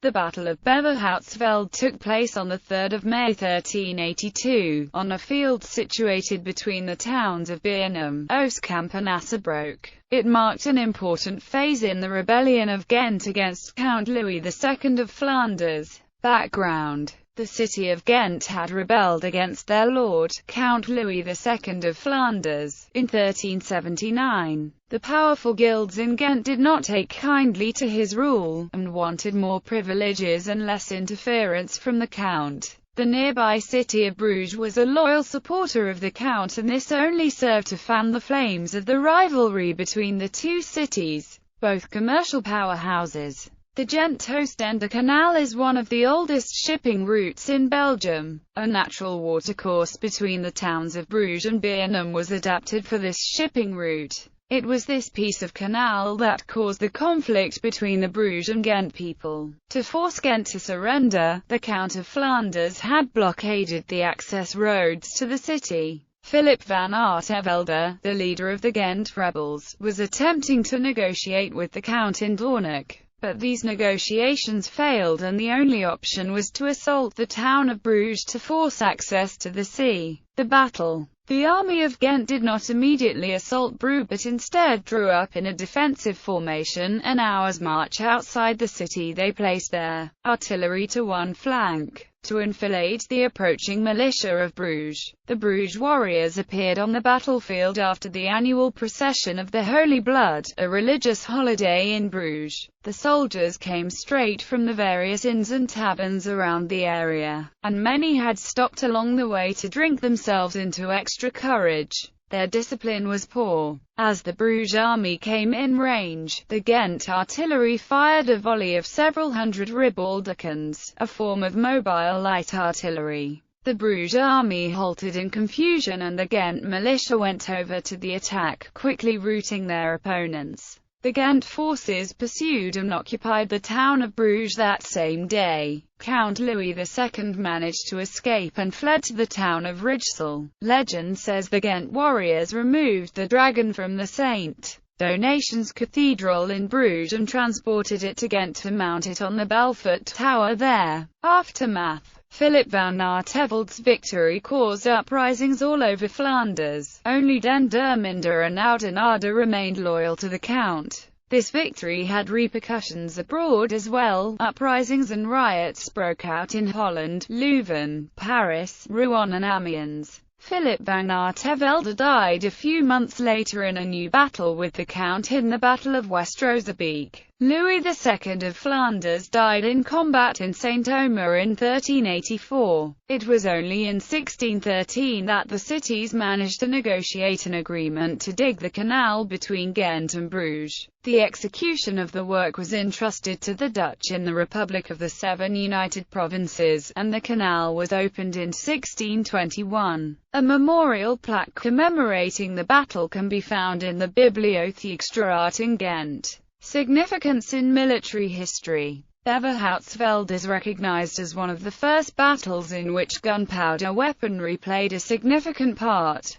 The Battle of Beverhoutsveld took place on 3 May 1382, on a field situated between the towns of Beernem, Oostkamp and Assebroek. It marked an important phase in the rebellion of Ghent against Count Louis II of Flanders. Background: the city of Ghent had rebelled against their lord, Count Louis II of Flanders, in 1379. The powerful guilds in Ghent did not take kindly to his rule, and wanted more privileges and less interference from the Count. The nearby city of Bruges was a loyal supporter of the Count, and this only served to fan the flames of the rivalry between the two cities, both commercial powerhouses. The Ghent-Oostende Canal is one of the oldest shipping routes in Belgium. A natural watercourse between the towns of Bruges and Beernem was adapted for this shipping route. It was this piece of canal that caused the conflict between the Bruges and Ghent people. To force Ghent to surrender, the Count of Flanders had blockaded the access roads to the city. Philip van Artevelde, the leader of the Ghent rebels, was attempting to negotiate with the Count in Doornik. But these negotiations failed, and the only option was to assault the town of Bruges to force access to the sea. The battle. The army of Ghent did not immediately assault Bruges, but instead drew up in a defensive formation. An hour's march outside the city, they placed their artillery to one flank, to enfilade the approaching militia of Bruges. The Bruges warriors appeared on the battlefield after the annual procession of the Holy Blood, a religious holiday in Bruges. The soldiers came straight from the various inns and taverns around the area, and many had stopped along the way to drink themselves into extra courage. Their discipline was poor. As the Bruges army came in range, the Ghent artillery fired a volley of several hundred ribaldekens, a form of mobile light artillery. The Bruges army halted in confusion, and the Ghent militia went over to the attack, quickly routing their opponents. The Ghent forces pursued and occupied the town of Bruges that same day. Count Louis II managed to escape and fled to the town of Rijssel. Legend says the Ghent warriors removed the dragon from the St. Donations Cathedral in Bruges and transported it to Ghent to mount it on the Belfort Tower there. Aftermath: Philip van Artevelde's victory caused uprisings all over Flanders. Only Dendermonde and Oudenaarde remained loyal to the Count. This victory had repercussions abroad as well. Uprisings and riots broke out in Holland, Leuven, Paris, Rouen and Amiens. Philip van Artevelde died a few months later in a new battle with the Count in the Battle of West-Rozebeek. Louis II of Flanders died in combat in Saint-Omer in 1384. It was only in 1613 that the cities managed to negotiate an agreement to dig the canal between Ghent and Bruges. The execution of the work was entrusted to the Dutch in the Republic of the Seven United Provinces, and the canal was opened in 1621. A memorial plaque commemorating the battle can be found in the Bibliotheek Straat in Ghent. Significance in military history. Beverhoutsveld is recognized as one of the first battles in which gunpowder weaponry played a significant part.